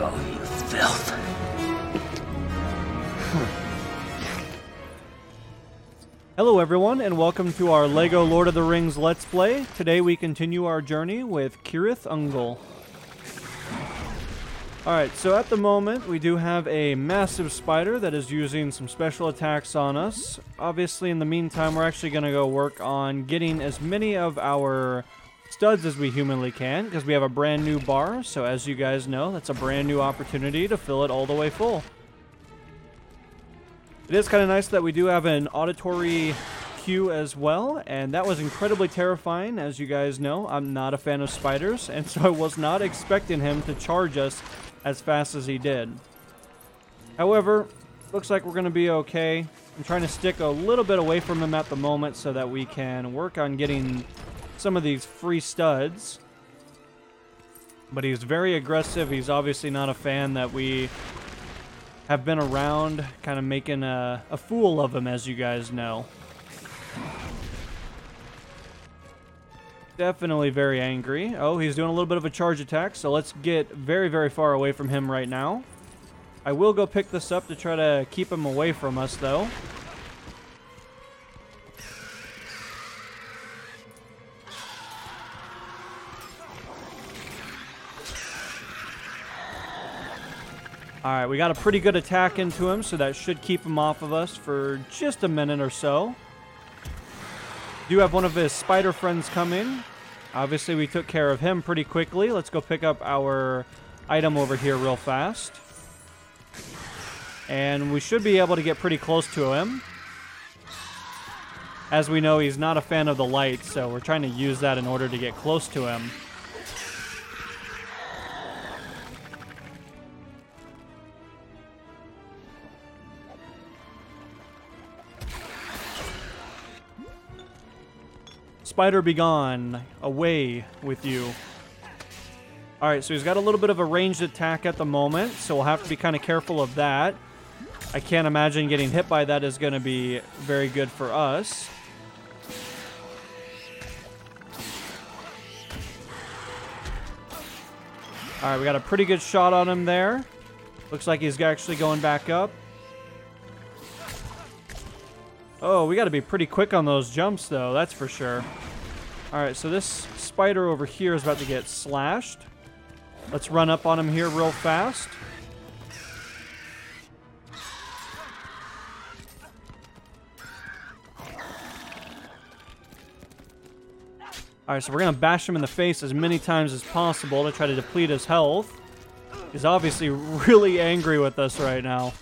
go, you filth. Hello everyone, and welcome to our LEGO Lord of the Rings Let's Play. Today we continue our journey with Cirith Ungol. Alright, so at the moment we do have a massive spider that is using some special attacks on us. Obviously in the meantime we're actually going to go work on getting as many of our studs as we humanly can, because we have a brand new bar, so as you guys know, that's a brand new opportunity to fill it all the way full. It is kind of nice that we do have an auditory cue as well, and that was incredibly terrifying. As you guys know, I'm not a fan of spiders, and so I was not expecting him to charge us as fast as he did. However, looks like we're going to be okay. I'm trying to stick a little bit away from him at the moment so that we can work on getting some of these free studs. But he's very aggressive. He's obviously not a fan that we have been around, kind of making a fool of him, as you guys know. Definitely very angry. Oh, he's doing a little bit of a charge attack, so let's get very, very far away from him right now. I will go pick this up to try to keep him away from us, though. Alright, we got a pretty good attack into him, so that should keep him off of us for just a minute or so. Do have one of his spider friends come in. Obviously, we took care of him pretty quickly. Let's go pick up our item over here real fast. And we should be able to get pretty close to him. As we know, he's not a fan of the light, so we're trying to use that in order to get close to him. Spider, be gone. Away with you. Alright, so he's got a little bit of a ranged attack at the moment, so we'll have to be kind of careful of that. I can't imagine getting hit by that is going to be very good for us. Alright, we got a pretty good shot on him there. Looks like he's actually going back up. Oh, we got to be pretty quick on those jumps, though, that's for sure. Alright, so this spider over here is about to get slashed. Let's run up on him here real fast. Alright, so we're going to bash him in the face as many times as possible to try to deplete his health. He's obviously really angry with us right now.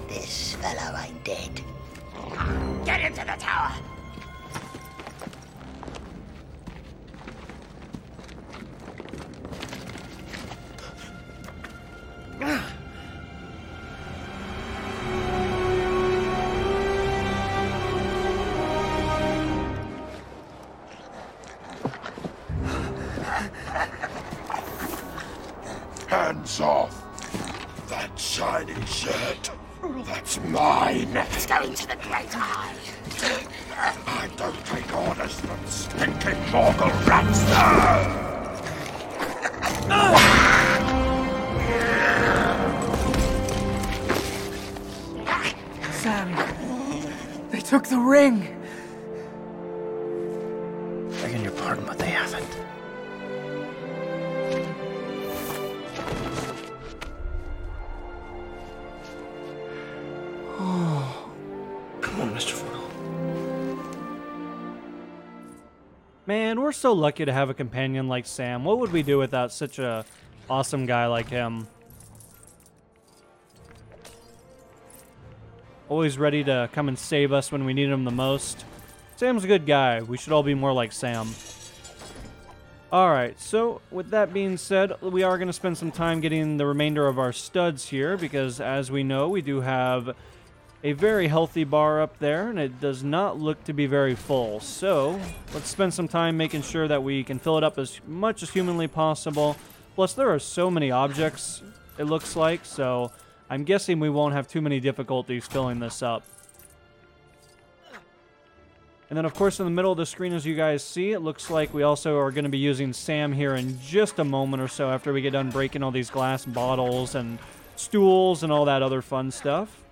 This fellow ain't dead. Get into the tower! Hands off! That shiny shirt! That's mine! Let's go into the Great Eye. I don't take orders from stinking Morgul rats! Sam, they took the ring! Begging your pardon, but they haven't. Come on, Mr. Frodo. Man, we're so lucky to have a companion like Sam. What would we do without such a awesome guy like him? Always ready to come and save us when we need him the most. Sam's a good guy. We should all be more like Sam. Alright, so with that being said, we are going to spend some time getting the remainder of our studs here, because as we know, we do have a very healthy bar up there, and it does not look to be very full. So let's spend some time making sure that we can fill it up as much as humanly possible. Plus, there are so many objects, it looks like, so I'm guessing we won't have too many difficulties filling this up. And then, of course, in the middle of the screen, as you guys see, it looks like we also are going to be using Sam here in just a moment or so after we get done breaking all these glass bottles and stools and all that other fun stuff.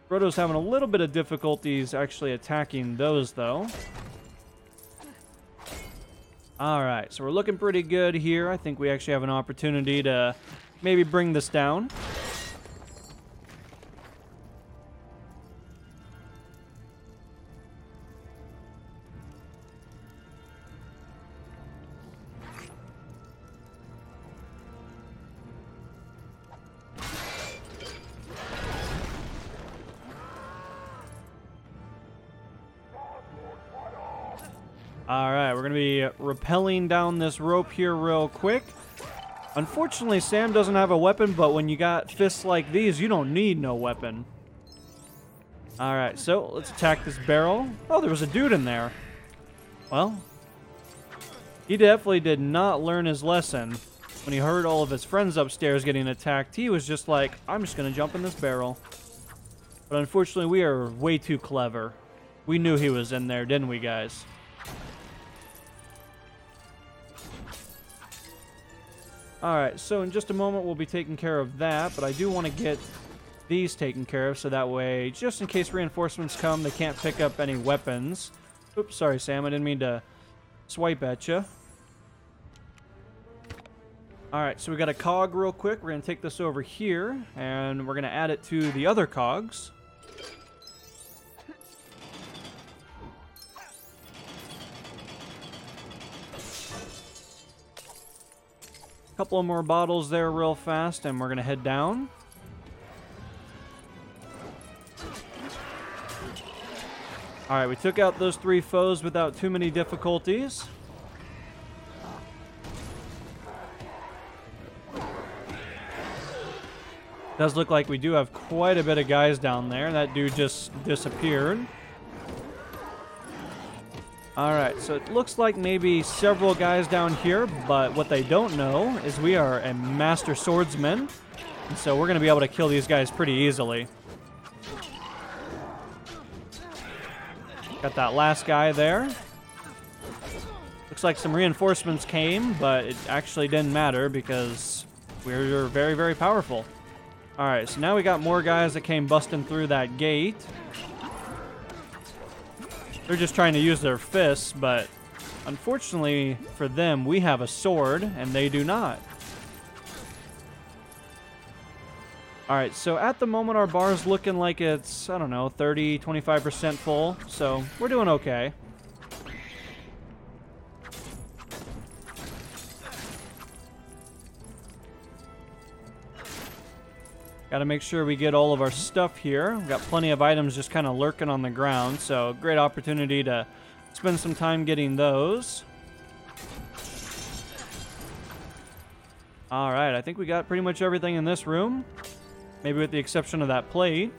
Frodo's having a little bit of difficulties actually attacking those, though. Alright, so we're looking pretty good here. I think we actually have an opportunity to maybe bring this down. Alright, we're going to be rappelling down this rope here real quick. Unfortunately, Sam doesn't have a weapon, but when you got fists like these, you don't need no weapon. Alright, so let's attack this barrel. Oh, there was a dude in there. Well, he definitely did not learn his lesson. When he heard all of his friends upstairs getting attacked, he was just like, I'm just going to jump in this barrel. But unfortunately, we are way too clever. We knew he was in there, didn't we, guys? Alright, so in just a moment we'll be taking care of that, but I do want to get these taken care of so that way, just in case reinforcements come, they can't pick up any weapons. Oops, sorry Sam, I didn't mean to swipe at you. Alright, so we got a cog real quick. We're going to take this over here, and we're going to add it to the other cogs. Couple of more bottles there real fast, and we're going to head down. Alright, we took out those 3 foes without too many difficulties. Does look like we do have quite a bit of guys down there. That dude just disappeared. Alright, so it looks like maybe several guys down here, but what they don't know is we are a master swordsman, and so we're going to be able to kill these guys pretty easily. Got that last guy there. Looks like some reinforcements came, but it actually didn't matter because we're very, very powerful. Alright, so now we got more guys that came busting through that gate. They're just trying to use their fists, but unfortunately for them, we have a sword, and they do not. Alright, so at the moment, our bar's looking like it's, I don't know, 30, 25% full, so we're doing okay. Got to make sure we get all of our stuff here. We've got plenty of items just kind of lurking on the ground, so great opportunity to spend some time getting those. Alright, I think we got pretty much everything in this room. Maybe with the exception of that plate.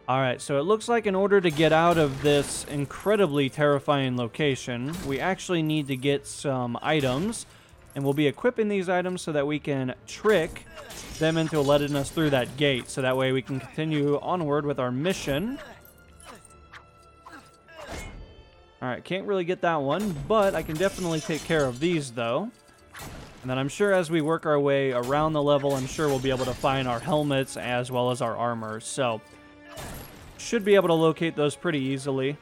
Alright, so it looks like in order to get out of this incredibly terrifying location, we actually need to get some items, and we'll be equipping these items so that we can trick them into letting us through that gate, so that way we can continue onward with our mission. Alright, can't really get that one, but I can definitely take care of these, though. And then I'm sure as we work our way around the level, I'm sure we'll be able to find our helmets as well as our armor, so should be able to locate those pretty easily.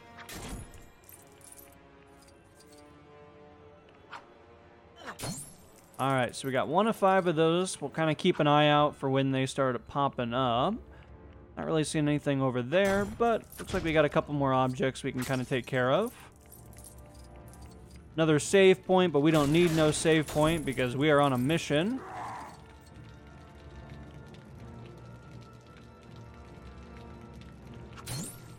Alright, so we got 1 of 5 of those. We'll kind of keep an eye out for when they start popping up. Not really seeing anything over there, but looks like we got a couple more objects we can kind of take care of. another save point, but we don't need no save point because we are on a mission.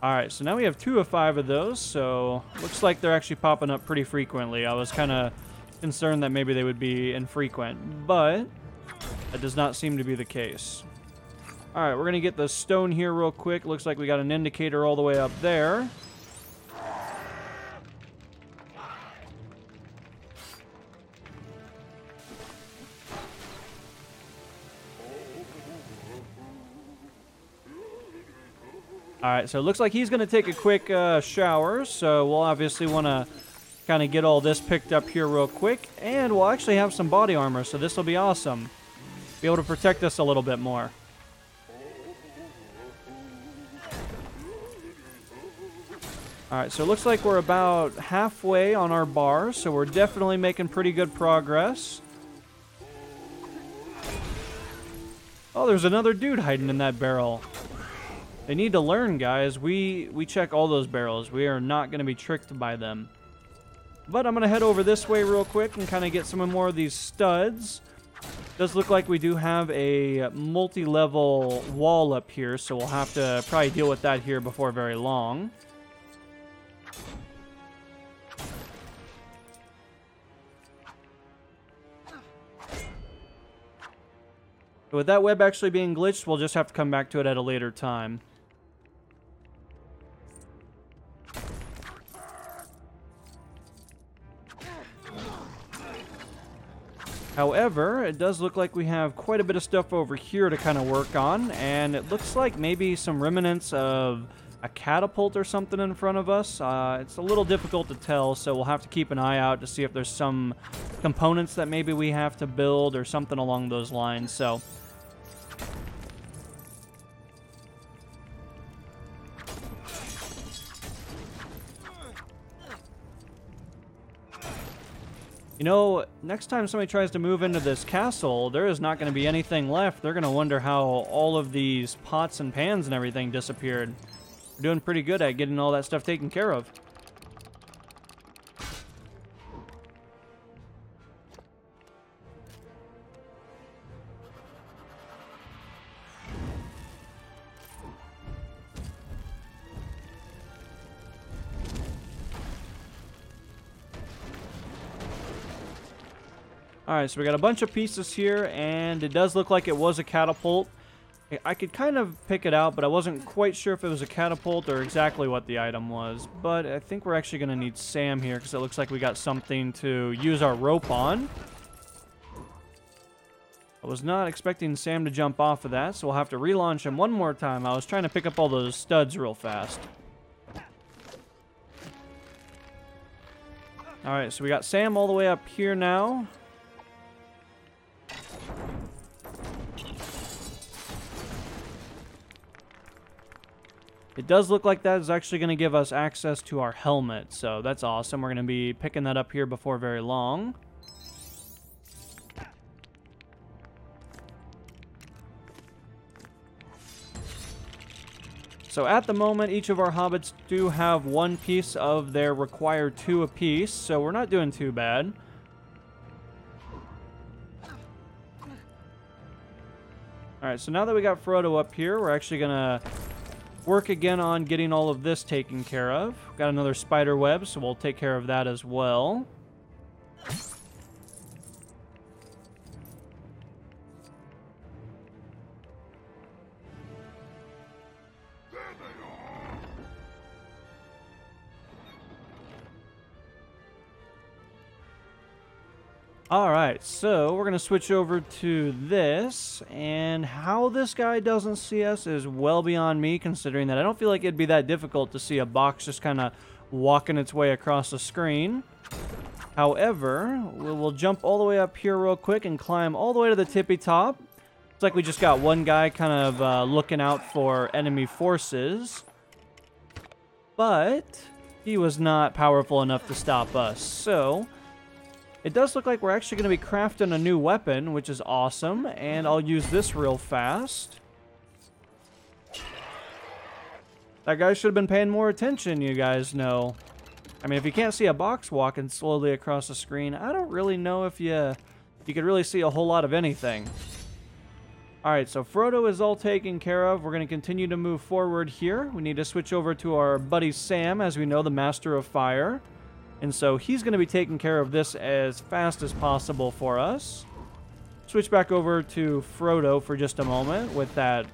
Alright, so now we have 2 of 5 of those, so looks like they're actually popping up pretty frequently. I was kind of concerned that maybe they would be infrequent, but that does not seem to be the case. Alright, we're going to get the stone here real quick. Looks like we got an indicator all the way up there. Alright, so it looks like he's going to take a quick shower, so we'll obviously want to kind of get all this picked up here real quick, and we'll actually have some body armor, so this will be awesome. Be able to protect us a little bit more. Alright, so it looks like we're about halfway on our bar, so we're definitely making pretty good progress. Oh, there's another dude hiding in that barrel. They need to learn, guys. We check all those barrels. We are not going to be tricked by them. But I'm going to head over this way real quick and kind of get some more of these studs. Does look like we do have a multi-level wall up here, so we'll have to probably deal with that here before very long. With that web actually being glitched, we'll just have to come back to it at a later time. However, it does look like we have quite a bit of stuff over here to kind of work on, and it looks like maybe some remnants of a catapult or something in front of us. It's a little difficult to tell, so we'll have to keep an eye out to see if there's some components that maybe we have to build or something along those lines. So you know, next time somebody tries to move into this castle, there is not going to be anything left. They're going to wonder how all of these pots and pans and everything disappeared. We're doing pretty good at getting all that stuff taken care of. Alright, so we got a bunch of pieces here, and it does look like it was a catapult. I could kind of pick it out, but I wasn't quite sure if it was a catapult or exactly what the item was. But I think we're actually going to need Sam here, because it looks like we got something to use our rope on. I was not expecting Sam to jump off of that, so we'll have to relaunch him one more time. I was trying to pick up all those studs real fast. Alright, so we got Sam all the way up here now. It does look like that is actually going to give us access to our helmet, so that's awesome. We're going to be picking that up here before very long. So at the moment, each of our hobbits do have one piece of their required 2 apiece, so we're not doing too bad. Alright, so now that we got Frodo up here, we're actually going to work again on getting all of this taken care of. Got another spider web, so we'll take care of that as well. Alright, so we're going to switch over to this, and how this guy doesn't see us is well beyond me, considering that I don't feel like it'd be that difficult to see a box just kind of walking its way across the screen. However, we'll jump all the way up here real quick and climb all the way to the tippy top. It's like we just got one guy kind of looking out for enemy forces, but he was not powerful enough to stop us, so it does look like we're actually going to be crafting a new weapon, which is awesome, and I'll use this real fast. That guy should have been paying more attention, you guys know. I mean, if you can't see a box walking slowly across the screen, I don't really know if you could really see a whole lot of anything. Alright, so Frodo is all taken care of. We're going to continue to move forward here. We need to switch over to our buddy Sam, as we know, the Master of Fire. And so he's going to be taking care of this as fast as possible for us. Switch back over to Frodo for just a moment with that,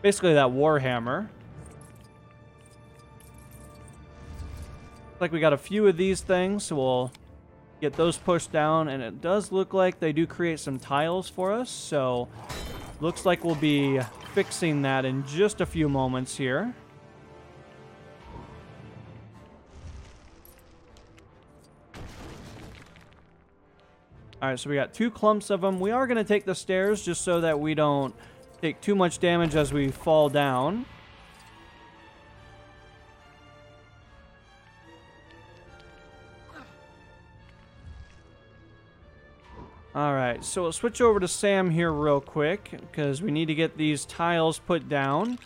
basically that Warhammer. Like we got a few of these things, so we'll get those pushed down, and it does look like they do create some tiles for us, so looks like we'll be fixing that in just a few moments here. Alright, so we got 2 clumps of them. We are going to take the stairs just so that we don't take too much damage as we fall down. Alright, so we'll switch over to Sam here real quick, because we need to get these tiles put down.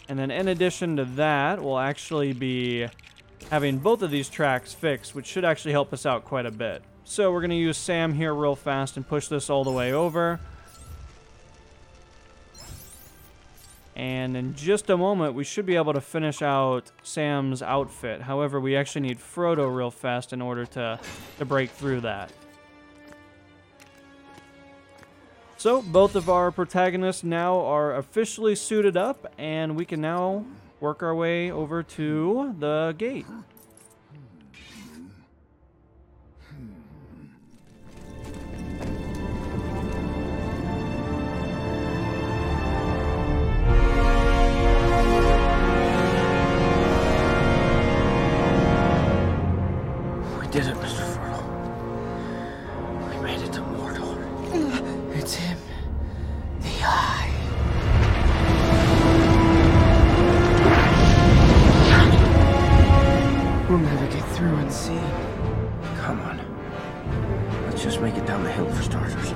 And then in addition to that, we'll actually be having both of these tracks fixed, which should actually help us out quite a bit. So we're going to use Sam here real fast and push this all the way over. And in just a moment, we should be able to finish out Sam's outfit. However, we actually need Frodo real fast in order to break through that. So, both of our protagonists now are officially suited up, and we can now work our way over to the gate. We did it, Mr. Frodo. We made it to Mordor. It's him. The Eye. We'll never get through unseen. Come on. Let's just make it down the hill for starters.